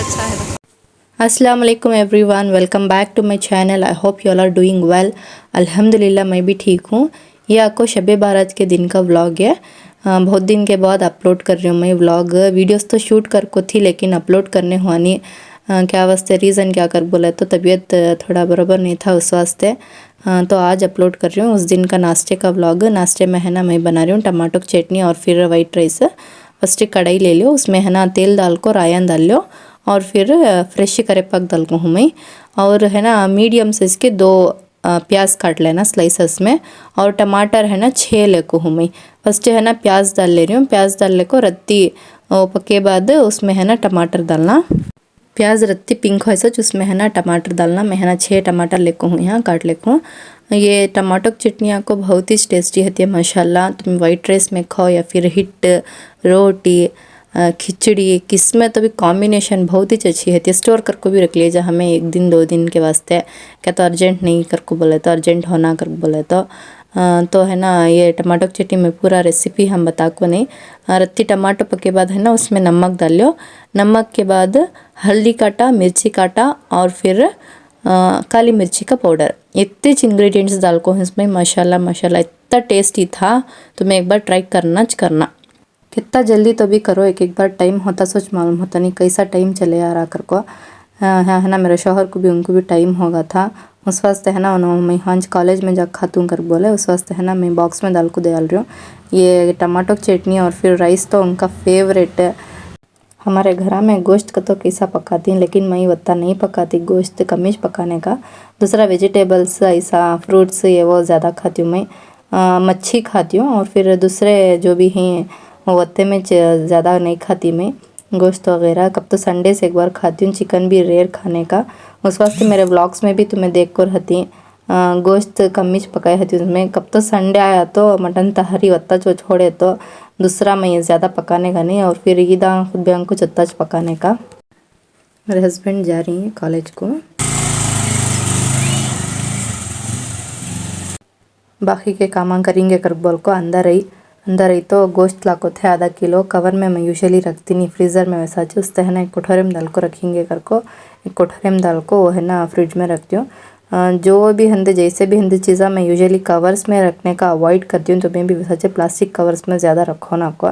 अच्छा है। अस्सलाम वालेकुम everyone, welcome back to my channel. I hope you all are doing well. अल्हम्दुलिल्लाह मैं भी ठीक हूँ। ये आपको शब बारात के दिन का व्लॉग है। बहुत दिन के बाद अपलोड कर रही हूँ मैं व्लॉग। वीडियोस तो शूट कर को थी लेकिन अपलोड करने हुआ नहीं। क्या वास्ते रीज़न क्या कर बोला तो तबीयत थोड़ा बराबर नहीं था उस वास्ते। तो आज अपलोड कर रही हूँ उस दिन का नाश्ते का व्लॉग। नाश्ते में है ना मैं बना रही हूँ टमाटो की चटनी और फिर वाइट राइस। फर्स्ट कढ़ाई ले लो, उसमें है ना तेल डाल को रायन डाल लो और फिर फ्रेश करेपाक डाल को हूँ मैं। और है ना मीडियम साइज़ के 2 प्याज काट लेना स्लाइसेस में। और टमाटर है ना 6 ले को हूँ मैं। फर्स्ट है ना प्याज डाल ले रही हूँ। प्याज डालने को रत्ती पके बाद उसमें है ना टमाटर डालना। प्याज रत्ती पिंक हो सच उसमें है ना टमाटर डालना। मैं है ना 6 टमाटर लेको हूँ, यहाँ काट लेको हूँ। ये टमाटो की चटनी आपको बहुत ही टेस्टी होती है माशाल्लाह। तुम वाइट राइस में खाओ या फिर हिट रोटी खिचड़ी किस में तो भी कॉम्बिनेशन बहुत ही अच्छी है। स्टोर करको भी रख लीजिए हमें 1 दिन 2 दिन के वास्ते। क्या तो अर्जेंट नहीं करको बोले तो अर्जेंट होना कर बोले तो है ना ये टमाटो की चटनी में पूरा रेसिपी हम बता को नहीं। रत्ती टमाटो पके बाद है ना उसमें नमक डालो। नमक के बाद हल्दी काटा, मिर्ची काटा और फिर काली मिर्ची का पाउडर। इतने इंग्रेडिएंट्स डाल को इसमें माशाल्लाह माशाल्लाह इतना टेस्टी था। तुम्हें एक बार ट्राई करना। कितना जल्दी तो भी करो, एक एक बार टाइम होता सोच मालूम होता नहीं कैसा टाइम चले आ रहा कर को। है ना मेरे शौहर को भी उनको भी टाइम होगा था उस वास्ते है ना उन्होंने मैं हंज कॉलेज में जा खातूँ कर बोले उस वास्ते है ना मैं बॉक्स में डाल को डाल रही हूँ। ये टमाटो की चटनी और फिर राइस तो उनका फेवरेट है। हमारे घर में गोश्त का तो कैसा पकाती हैं लेकिन मैं उतना नहीं पकाती, गोश्त कमीज पकाने का। दूसरा वेजिटेबल्स ऐसा फ्रूट्स ये वो ज़्यादा खाती हूँ मैं। मच्छी खाती हूँ और फिर दूसरे जो भी हैं वत्ते में ज़्यादा नहीं खाती मैं गोश्त वगैरह। कब तो संडे से एक बार खाती हूँ, चिकन भी रेयर खाने का। उस वास्ते मेरे व्लॉग्स में भी तुम्हें देख कर रहती गोश्त कमीज पकाई रहती उसमें। कब तो संडे आया तो मटन तहरी वत्ता जो छोड़े तो दूसरा मैं ज़्यादा पकाने का नहीं। और फिर ईदा खुद भी कुछ अत्ताज पकाने का। मेरे हस्बैंड जा रही हैं कॉलेज को। बाकी के काम करेंगे कर बोल को अंदर आई तो गोश्त लाको थे आधा किलो। कवर में मैं यूजुअली रखती नहीं, फ्रीज़र में वैसा उसते है ना एक कोठरे में डाल को रखेंगे कर को। एक कोठरे में डाल को वो है ना फ्रिज में रखती हूँ। जो भी हंदे जैसे भी हंदे चीज़ा मैं यूजुअली कवर्स में रखने का अवॉइड करती हूँ। तो मैं भी वैसे प्लास्टिक कवर्स में ज़्यादा रखो ना को।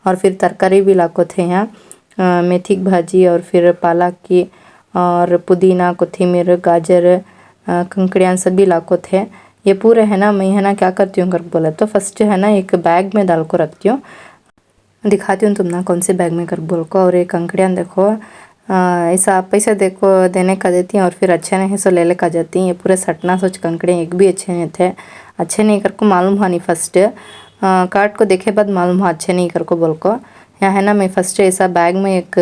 और फिर तरकारी भी लाको थे यहाँ मेथी की भाजी और फिर पालक की और पुदीना कोथिमीर गाजर कंकड़ियाँ सभी लाको थे। ये पूरे है ना मैं है ना क्या करती हूँ कर बोले तो फर्स्ट है ना एक बैग में डाल को रखती हूँ। दिखाती हूँ तुम ना कौन से बैग में कर बोल को। और ये कंकड़ियाँ देखो ऐसा आप पैसे देखो देने का देती हैं और फिर अच्छे नहीं सो ले लेकर जाती हैं। ये पूरे सटना सोच कंकड़ियाँ एक भी अच्छे नहीं थे। अच्छे नहीं कर को मालूम हुआ नहीं फर्स्ट काट को देखे बाद मालूम हुआ अच्छे नहीं कर को बोल को। यहाँ है ना मैं फर्स्ट ऐसा बैग में एक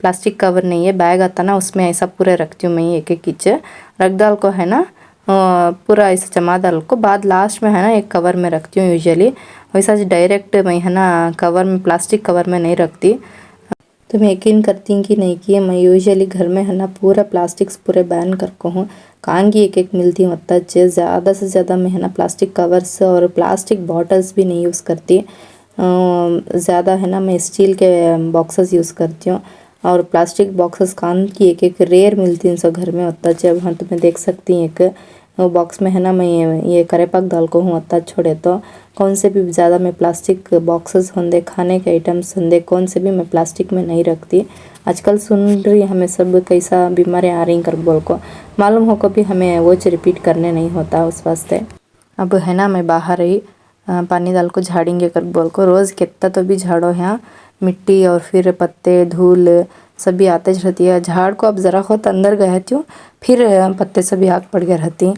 प्लास्टिक कवर नहीं है बैग आता ना उसमें ऐसा पूरे रखती हूँ मैं एक एक किच रख डाल को है ना पूरा ऐसा जमा डाल को बाद लास्ट में है ना एक कवर में रखती हूँ यूजुअली। वैसा डायरेक्ट मैं है ना कवर में प्लास्टिक कवर में नहीं रखती। तो मैं यकीन करती हूँ कि नहीं कि मैं यूजुअली घर में है ना पूरा प्लास्टिक्स पूरे बैन कर को हूँ। कान की एक एक मिलती हूँ उतना ज़्यादा से ज़्यादा मैं है ना प्लास्टिक कवर्स और प्लास्टिक बॉटल्स भी नहीं यूज़ करती। ज़्यादा है ना मैं स्टील के बॉक्सेस यूज़ करती हूँ। और प्लास्टिक बॉक्सेस कान की एक एक रेयर मिलती हैं सब घर में उतना जब हाँ तुम्हें देख सकती हैं एक बॉक्स में है ना मैं ये करेपाक डाल को हूँ उतना छोड़े तो कौन से भी ज़्यादा मैं प्लास्टिक बॉक्सेस होंगे खाने के आइटम्स होंगे कौन से भी मैं प्लास्टिक में नहीं रखती। आजकल सुन रही हमें सब कैसा बीमारियाँ आ रही कर बोल को मालूम हो को भी हमें वो रिपीट करने नहीं होता उस वास्ते। अब है ना मैं बाहर ही पानी डाल को झाड़ेंगे कर बोल को। रोज़ कितना तो भी झाड़ो यहाँ मिट्टी और फिर पत्ते धूल सभी आते रहती है। झाड़ को अब ज़रा खुद अंदर गए थी फिर पत्ते सभी आग पड़ गए रहती।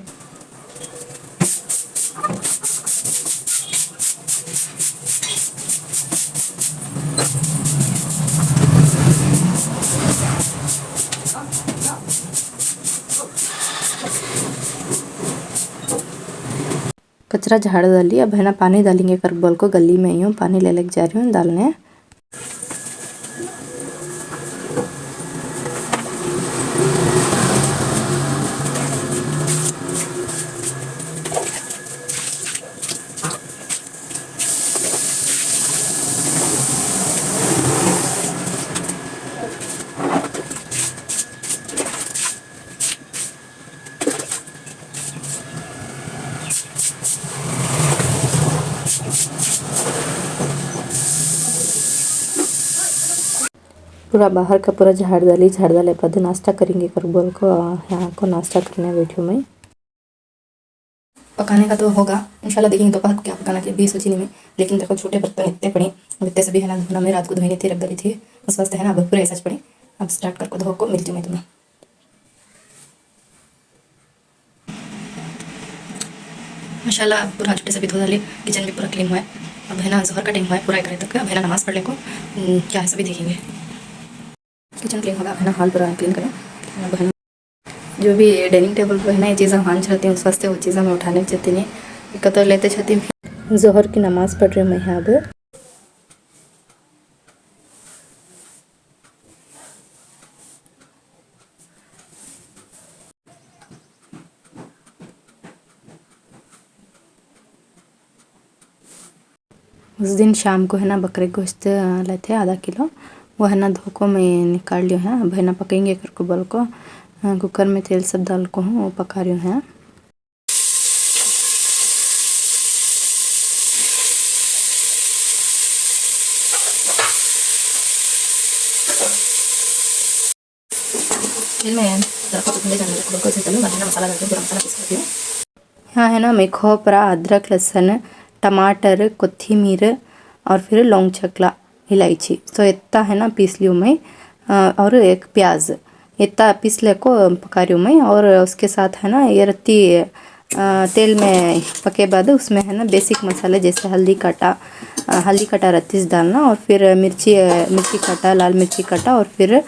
कचरा झाड़ डाली अब है ना पानी डालेंगे कर बोल को। गली में ही हूँ पानी ले जा रही हूँ डालने। पूरा बाहर का पूरा झाड़ डाले बाद नाश्ता करेंगे कर बोल को यहाँ को नाश्ता करने बैठी हूँ मैं। पकाने का तो होगा इंशाल्लाह, देखेंगे दोपहर को क्या पकाना के भी सोची नहीं मैं। लेकिन देखो छोटे बर्तन इतने पड़े, इतने से भी है ना धोना में रात को धोने थे रख डाली थी, उस वास्ते है ना अब पूरे ऐसा पड़े। अब स्टार्ट करके धो को मिलती हूँ मैं तुम्हें। माशाल्लाह पूरा छोटे से भी धो डाली, किचन भी पूरा क्लीन हुआ है। अब है ना जोहर का टाइम हुआ है पूरा 1 तक, अब है ना नमाज़ पढ़ ले को क्या है सभी देखेंगे। किचन क्लीन होगा है ना, हाल पूरा क्लीन करें। अब है ना जो भी डाइनिंग टेबल पर है ना ये चीज़ें मान चाहती हूँ उस वास्ते वो चीज़ें मैं उठाने चाहती नहीं, एकत्र लेते चाहती हूँ। जोहर की नमाज़ पढ़ रही हूँ मैं यहाँ अब। उस दिन शाम को है ना बकरे गोश्त लेते आधा किलो, वो है ना धो को मैं निकाल लिया है। अब है ना पकेंगे करके बोल को कुकर में तेल सब डाल को हूँ वो पका रही हूँ है। यहाँ है ना मैं खोपरा, अदरक, लहसुन, टमाटर, कोथिमीर और फिर लौंग, चकला, इलायची तो इतना है ना पीस लियो मैं। और एक प्याज इतना पीस ले को पका रही हूँ मैं। और उसके साथ है ना ये रत्ती तेल में पके बाद उसमें है ना बेसिक मसाले जैसे हल्दी कटा रत्तीस डालना, और फिर मिर्ची कटा, लाल मिर्ची कटा, और फिर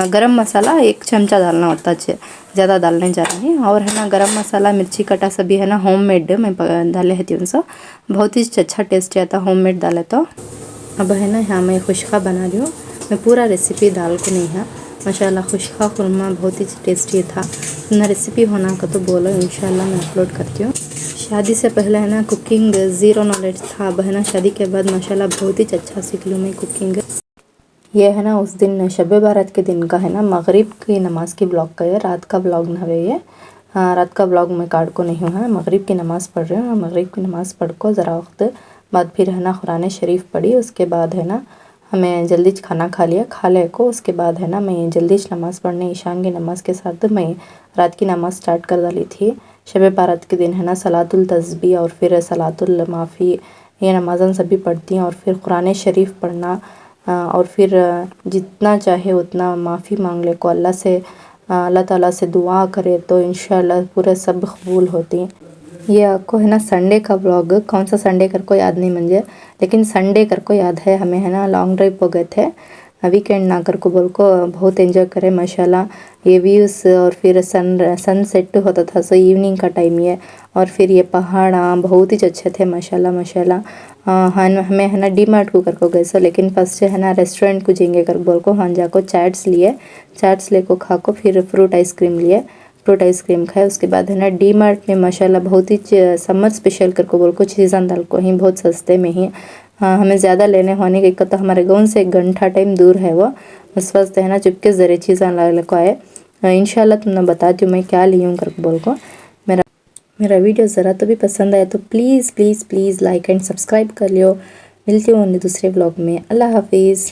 गरम मसाला 1 चमचा डालना होता है, ज़्यादा डालने जाना है। और है ना गरम मसाला मिर्ची कटा सभी है ना होममेड मैं डाले है उनसे, बहुत ही अच्छा टेस्ट आता होममेड डाले तो। अब है ना यहाँ मैं खुशका बना रही हूँ, मैं पूरा रेसिपी डाल को नहीं है। माशाल्लाह खुशका खुरमा बहुत ही टेस्टी था, ना रेसिपी होना का तो बोलो इंशाल्लाह मैं अपलोड करती हूँ। शादी से पहले है ना कुकिंग ज़ीरो नॉलेज था, अब है ना शादी के बाद माशाल्लाह बहुत ही अच्छा सीख लूँ मैं कुकिंग। ये है ना उस दिन शब बारात के दिन का है ना मगरिब की नमाज की ब्लॉग का है, रात का ब्लॉग ना है ये। रात का ब्लॉग मैं काट को नहीं हूँ, मगरिब की नमाज़ पढ़ रही हूँ। मगरिब की नमाज़ पढ़ को ज़रा वक्त बाद फिर है ना कुरान शरीफ पढ़ी, उसके बाद है ना हमें जल्दी खाना खा लिया, खा ले को उसके बाद है ना मैं जल्दी नमाज़ पढ़ने ईशान की नमाज़ के साथ मैं रात की नमाज़ स्टार्ट कर डाली थी। शब बारात के दिन है ना सलातुल तस्बीह और फिर सलातुल माफ़ी ये नमाज़न सभी पढ़ती हैं, और फिर कुरान शरीफ पढ़ना, और फिर जितना चाहे उतना माफ़ी मांग ले को अल्लाह से, अल्लाह ताला से दुआ करे तो इंशाल्लाह पूरे सब कबूल होती हैं। ये आपको है ना संडे का व्लॉग, कौन सा संडे कर को याद नहीं मुझे, लेकिन संडे कर को याद है। हमें है ना लॉन्ग ड्राइव हो गए थे वीकेंड ना कर को बोल को, बहुत एंजॉय करे माशाल्लाह। ये व्यूज़ और फिर सन सेट होता था सो इवनिंग का टाइम ये, और फिर ये पहाड़ बहुत ही अच्छे थे माशाल्लाह माशाल्लाह। हमें है ना डी मार्ट को कर को गए सो, लेकिन फर्स्ट है ना रेस्टोरेंट को जाएंगे कर बोल को हाँ जाको चाट्स ले को खा को फिर फ्रूट आइसक्रीम खाए। उसके बाद है ना डी मार्ट में माशाल्लाह बहुत ही समर स्पेशल कर को बोल को चीज़ान डाल को ही बहुत सस्ते में ही, हमें ज़्यादा लेने होने के तो हमारे गाँव से 1 घंटा टाइम दूर है वो, उस वास्ते है ना चुपके ज़रिए चीज़ान ला को आए। इंशाल्लाह तुमने बताती हूँ मैं क्या ली हूँ कर बोल को। मेरा वीडियो ज़रा तो भी पसंद आया तो प्लीज़ लाइक एंड सब्सक्राइब कर लियो। मिलती हूँ दूसरे ब्लॉग में। अल्लाह हाफिज़।